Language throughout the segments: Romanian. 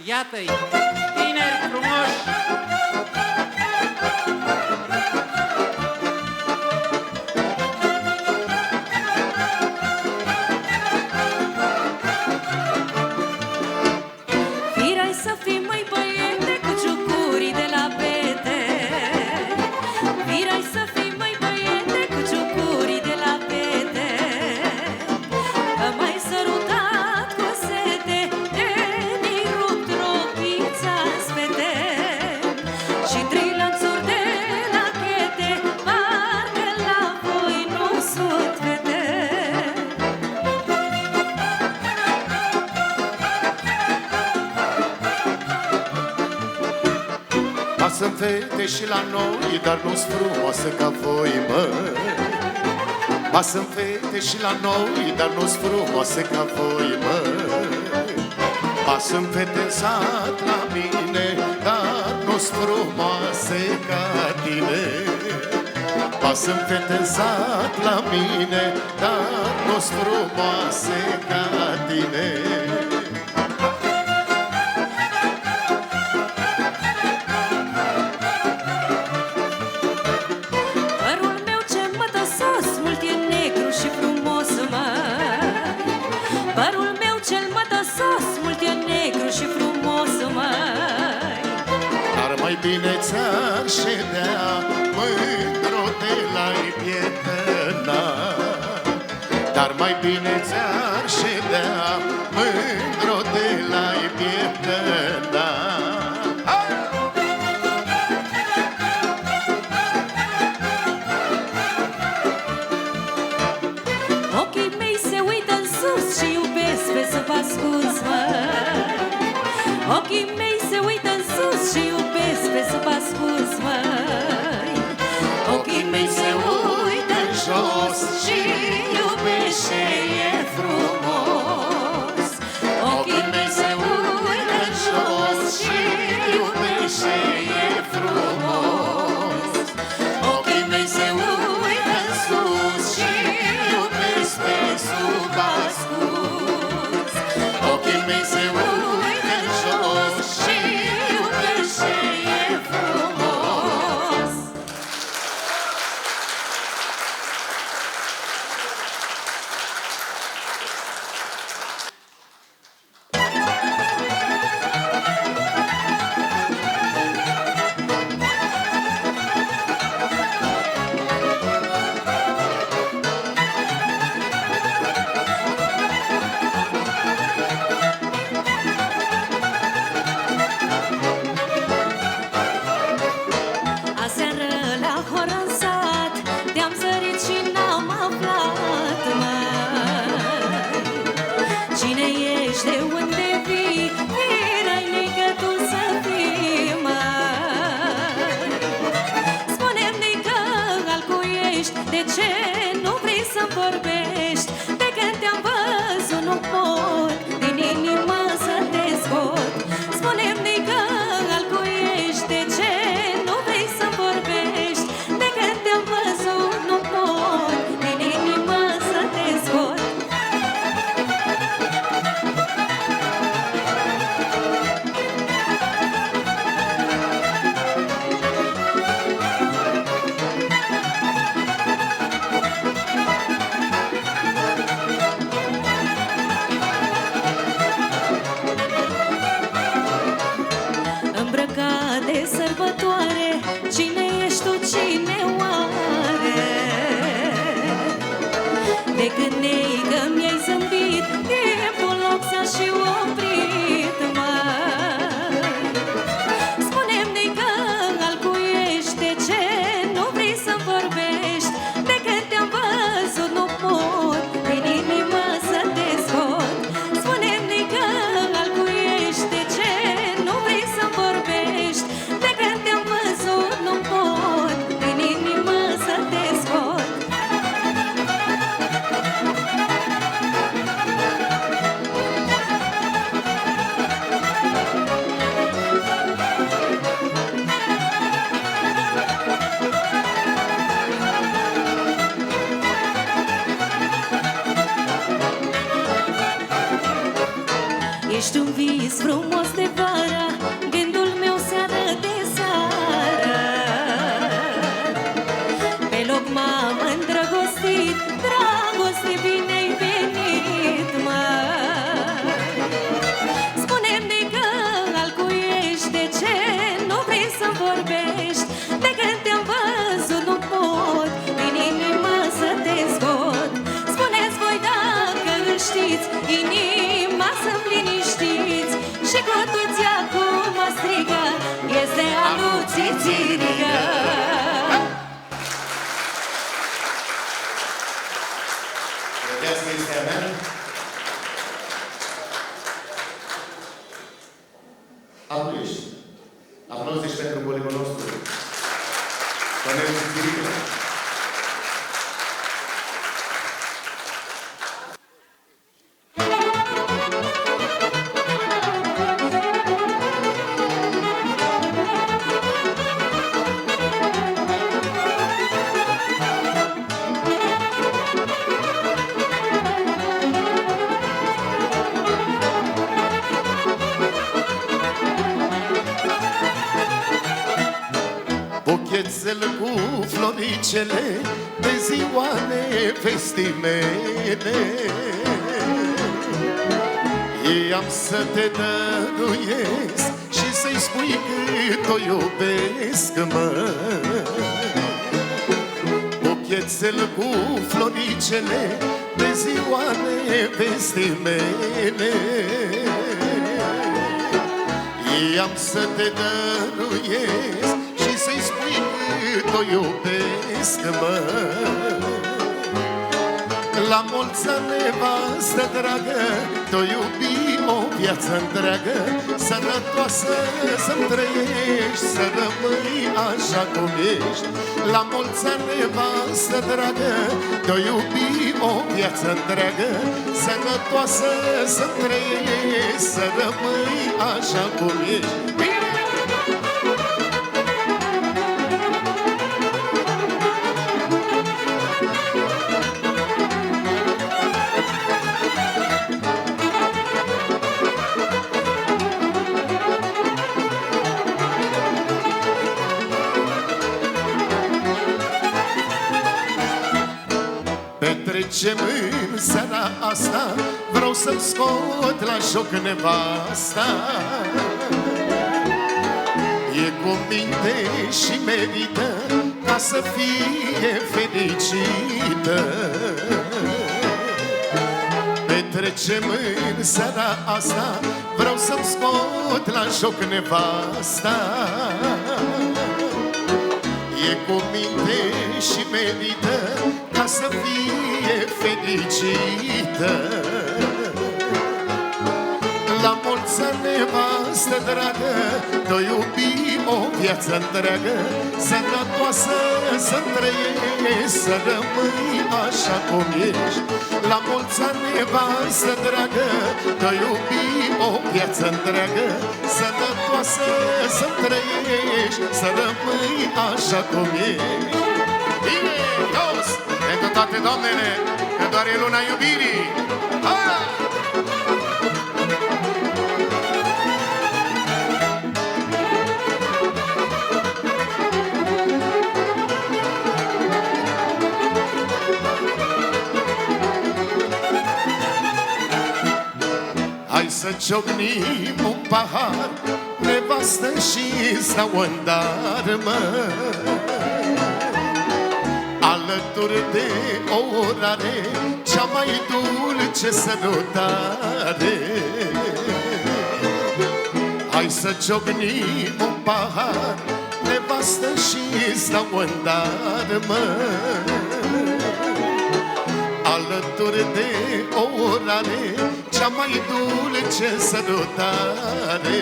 Iată-i, tineri frumoși! Firai să fii, măi băiete, cu ciucurii de la pete. Firai să fii, măi băiete, cu ciucurii de la pete. Că m-ai sărutat cu sete, mi-ai rupt rochița-n spete. Și trei lanțuri de lachete, parcă la voi nu sunt fete. Pasă-mi fete și la noi, dar nu-s frumoasă ca voi, mă. Pasă-mi fete și la noi, dar nu-s frumoasă ca voi, mă. Pasă-mi fete în sat la mine, dar nu-s frumoase ca tine. Pasă-mi fete în sat la mine, dar nu-s frumoase ca tine. Părul meu ce mătăsos, mult e negru și frumos, măi. Părul meu cel mătăsos, mult e negru și frumos, măi. Dar mai bine ți-ar ședea mândru de la-i prietena. Dar mai bine ți-ar ședea mândru de la-i prietena. Ochii mei se uită în sus și iubesc pe sub ascuns, măi. Ochii mei se uită în sus și iubesc pe sub ascuns, măi. Ochii mei se uită în jos și iubește, e frumos. Ochii mei se uită în jos și iubește, e frumos. Ochii mei se uită în sus și iubesc pe sub ascuns. Ochii mei se uită în jos și iubește, e frumos. Aseară la horă în sat te-am zărit și n-am aflat, măi. Cine ești, de unde vii, erai nică tu să fii, măi. Spune-mi, nică, al cui ești, de ce nu vrei să-mi vorbești? De când te-am văzut nu pot din inimă să te scot. Spune-mi, nică, al cui ești, de ce nu vrei să-mi vorbești? De când te-am văzut nu pot din inimă să te scot. Îmbrăcat de sărbătoare, cine ești tu, cine oare? De când neică mi-ai zâmbit, timpul loc s-a și oprit, măi. Spune-mi, neică, al cui ești, de ce nu vrei să-mi vorbești? De când te-am văzut nu pot din inimă să te scot. Spune-mi, neică, al cui ești, de ce nu vrei să-mi vorbești? De când te-am văzut nu pot din inimă să te scot. ești un vis frumos de vara, gândul meu seară de seară. Pe loc m-am îndrăgostit, dragoste, bine-ai venit, măi. Spune-mi de că alcuiești, de ce nu vrei să vorbești? De când te-am văzut nu pot din inima să te scot. Spuneți voi dacă îl știți, inima să-mi liniștiți. Și cu toți acum strigă, este alu Țițirică. Vedeați că este a mea? Altul ești. Aplauze și pentru colegul nostru. Corneliu Țițirică. Buchețel cu floricele de ziua nevestii mele, i-am să te dăruiesc și să-i spui cât o iubesc, mă. Buchețel cu floricele de ziua nevestii mele, i-am să te dăruiesc și să-i spui cât o iubesc, mă. La mulți ani, nevastă dragă, te-o iubim o viață întreagă, sănătoasă să-mi trăiești, să rămâi așa cum ești. La mulți ani, nevastă dragă, te-o iubim o viață întreagă, sănătoasă să-mi trăiești, să rămâi așa cum ești. Petrecem în seara asta, vreau să-mi scot la joc nevasta. E cu minte și merită ca să fie fericită. Petrecem în seara asta, vreau să-mi scot la joc nevasta. E cu minte și merită ca să fie fericită. La mulți ani, nevastă dragă, te-o iubim o viață întreagă, sănătoasă să-mi trăiești, să rămâi așa cum ești. La mulți ani, nevastă dragă, te-o iubim o viață întreagă, sănătoasă să-mi trăiești, să rămâi așa cum ești. Bine, toți, pentru toate doamnele, că doar e luna iubirii. Hai! Hai să ciocnim un pahar, nevastă și stau în dar, mă. Alături de o orare, cea mai dulce sărutare. Hai să ciocnim un pahar, nevastă și stau în dar, mă. Alături de o orare, cea mai dulce sărutare.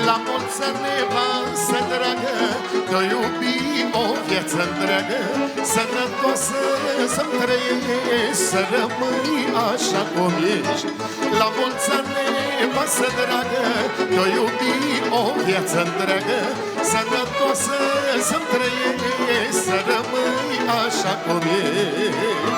La mulți ani, nevastă dragă, te-o iubim o viață întreagă, sănătoasă să-mi trăiești, să rămâi așa cum ești. La mulți ani, nevastă dragă, te-o iubim o viață întreagă, sănătoasă să-mi trăiești, să rămâi așa cum ești.